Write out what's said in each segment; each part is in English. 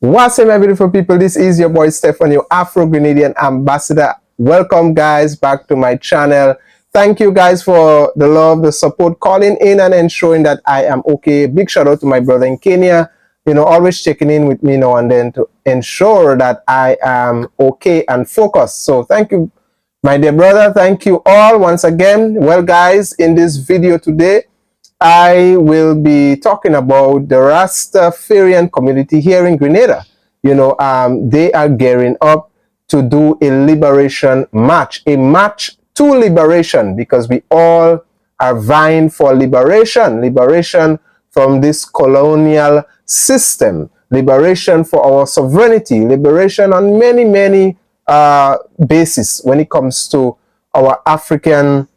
What's up, my beautiful people? This is your boy Stefan, your Afro-Grenadian ambassador. Welcome, guys, back to my channel. Thank you, guys, for the love, the support, calling in and ensuring that I am okay. Big shout out to my brother in Kenya, always checking in with me now and then to ensure that I am okay and focused. So thank you, my dear brother. Thank you all once again. Well, guys, in this video today, I will be talking about the Rastafarian community here in Grenada. They are gearing up to do a liberation march, a march to liberation, because we all are vying for liberation from this colonial system, liberation for our sovereignty, liberation on many bases when it comes to our African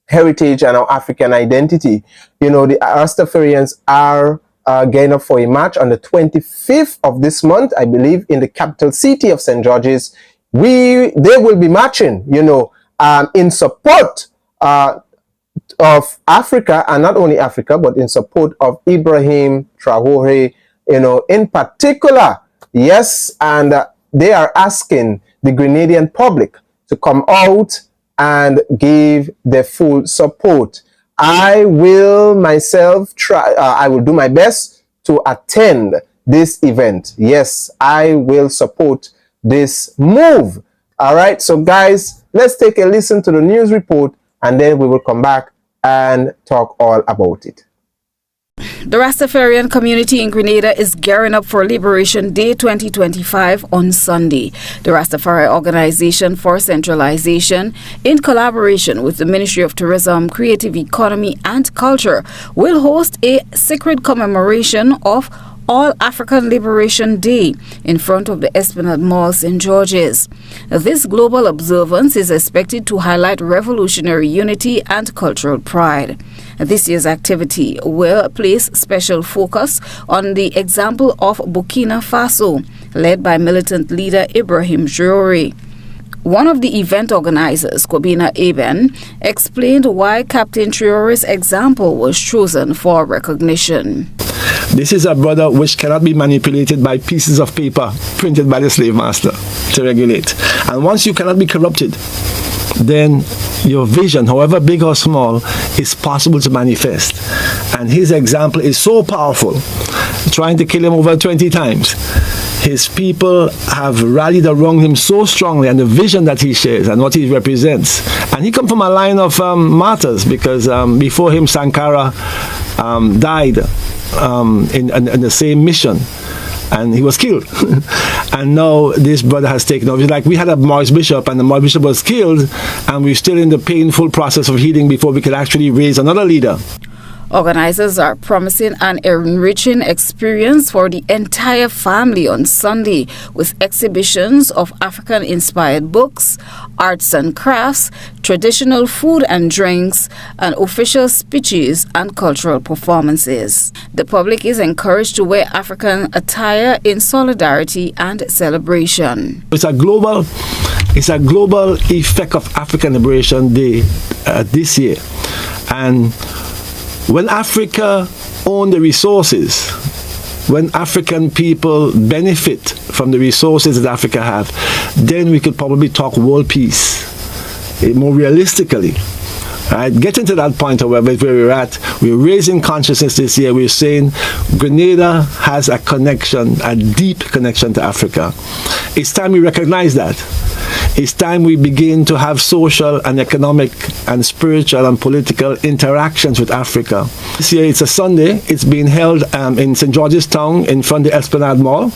heritage and our African identity. The Rastafarians are gearing up for a march on the 25th of this month, I believe, in the capital city of St. George's. They will be marching, in support of Africa, and not only Africa, but in support of Ibrahim Traore, in particular. Yes, and they are asking the Grenadian public to come out and give their full support. I will myself I will do my best to attend this event. Yes, I will support this move. All right, so guys, let's take a listen to the news report and then we will come back and talk all about it. The Rastafarian community in Grenada is gearing up for Liberation Day 2025 on Sunday. The Rastafari Organization for Centralization, in collaboration with the Ministry of Tourism, Creative Economy and Culture, will host a sacred commemoration of All African Liberation Day in front of the Esplanade Mall, St. George's. This global observance is expected to highlight revolutionary unity and cultural pride. This year's activity will place special focus on the example of Burkina Faso, led by militant leader Ibrahim Traore. One of the event organizers, Kobina Eben, explained why Captain Traore's example was chosen for recognition. This is a brother which cannot be manipulated by pieces of paper printed by the slave master to regulate. And once you cannot be corrupted, then your vision, however big or small, is possible to manifest. And his example is so powerful, trying to kill him over 20 times. His people have rallied around him so strongly, and the vision that he shares and what he represents. And he comes from a line of martyrs, because before him Sankara died in the same mission, and he was killed. And now this brother has taken over. It's like we had a Morris Bishop, and the Morris Bishop was killed, and we're still in the painful process of healing before we could actually raise another leader. Organizers are promising an enriching experience for the entire family on Sunday, with exhibitions of African-inspired books, arts and crafts, traditional food and drinks, and official speeches and cultural performances. The public is encouraged to wear African attire in solidarity and celebration. It's a global effect of African Liberation Day this year. And when Africa owns the resources, when African people benefit from the resources that Africa have, then we could probably talk world peace more realistically. Right? Getting to that point, however, is where we're at. We're raising consciousness this year. We're saying Grenada has a connection, a deep connection to Africa. It's time we recognize that. It's time we begin to have social and economic and spiritual and political interactions with Africa. This year it's a Sunday. It's being held in St. George's Town in front of the Esplanade Mall.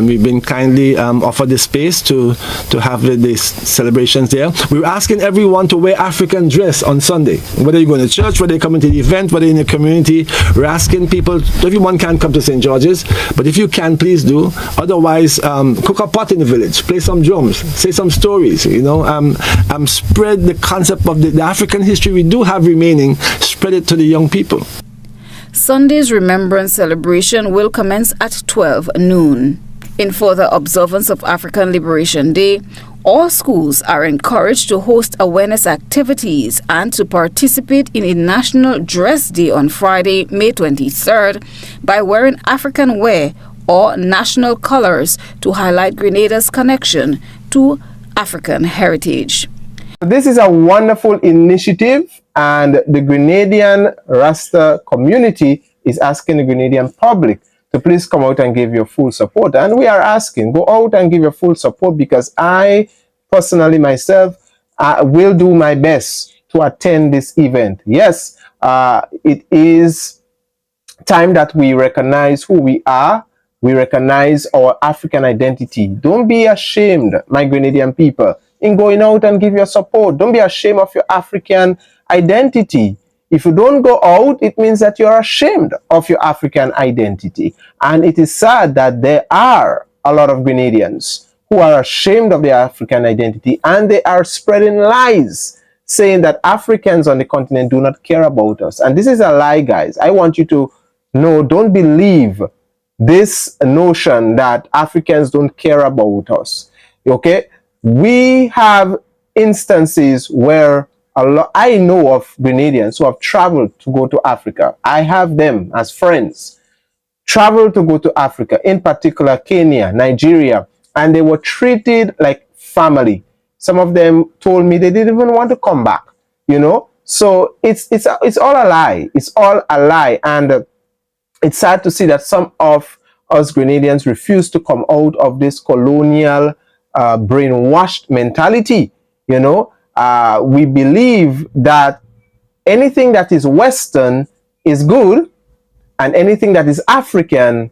We've been kindly offered this space to have these celebrations there. We're asking everyone to wear African dress on Sunday. Whether you're going to church, whether you're coming to the event, whether you're in the community, we're asking people, everyone can't come to St. George's, but if you can, please do. Otherwise, cook a pot in the village, play some drums, say some stories, spread the concept of the African history we do have remaining, spread it to the young people. Sunday's Remembrance celebration will commence at 12 noon. In further observance of African Liberation Day, all schools are encouraged to host awareness activities and to participate in a National Dress Day on Friday, May 23rd, by wearing African wear or national colors to highlight Grenada's connection to African heritage. This is a wonderful initiative, and the Grenadian Rasta community is asking the Grenadian public to please come out and give your full support. And we are asking, go out and give your full support, because I personally myself will do my best to attend this event. Yes, it is time that we recognize who we are. We recognize our African identity. Don't be ashamed, my Grenadian people, in going out and give your support. Don't be ashamed of your African identity. If you don't go out, it means that you're ashamed of your African identity. And it is sad that there are a lot of Grenadians who are ashamed of their African identity, and they are spreading lies saying that Africans on the continent do not care about us. And this is a lie, guys. I want you to know, don't believe this notion that Africans don't care about us. Okay? We have instances where I know of Grenadians who have traveled to go to Africa. I have them as friends, traveled to go to Africa, in particular Kenya, Nigeria, and they were treated like family. Some of them told me they didn't even want to come back, you know? So it's all a lie. It's all a lie. And it's sad to see that some of us Grenadians refuse to come out of this colonial brainwashed mentality. You know, we believe that anything that is Western is good, and anything that is African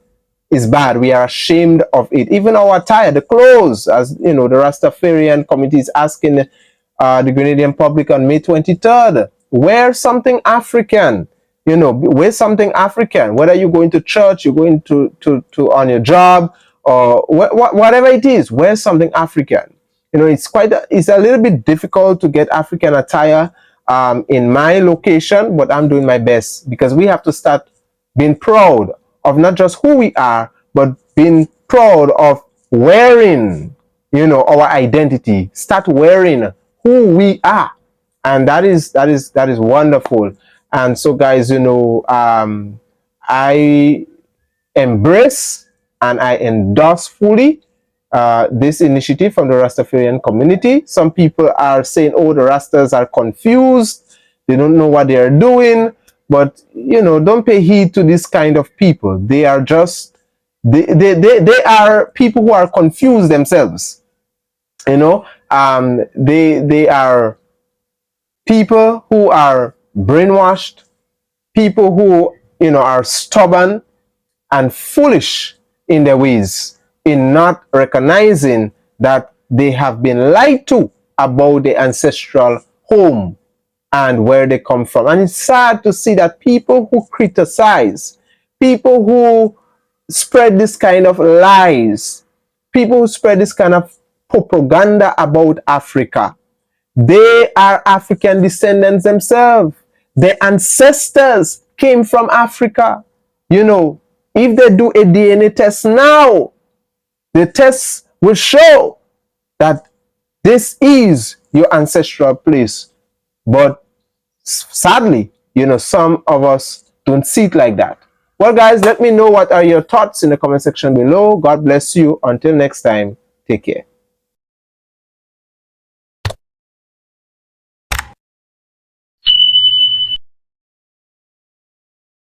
is bad. We are ashamed of it. Even our attire, the clothes, as you know, the Rastafarian Community is asking the Grenadian public on May 23rd, wear something African. You know, wear something African. Whether you're going to church, you're going to on your job, or whatever it is, wear something African. You know, it's a little bit difficult to get African attire in my location, but I'm doing my best, because we have to start being proud of not just who we are, but being proud of wearing, you know, our identity. Start wearing who we are, and that is wonderful. And so, guys, you know, I embrace and I endorse fully this initiative from the Rastafarian community. Some people are saying, oh, the Rastas are confused, they don't know what they are doing. But, you know, don't pay heed to this kind of people. They are just, they are people who are confused themselves. You know, they are people who are brainwashed, people who, you know, are stubborn and foolish in their ways, in not recognizing that they have been lied to about their ancestral home and where they come from. And it's sad to see that people who criticize, people who spread this kind of lies, people who spread this kind of propaganda about Africa, they are African descendants themselves. Their ancestors came from Africa. You know, if they do a DNA test now, the test will show that this is your ancestral place. But sadly, you know, some of us don't see it like that. Well, guys, let me know what are your thoughts in the comment section below. God bless you. Until next time, take care.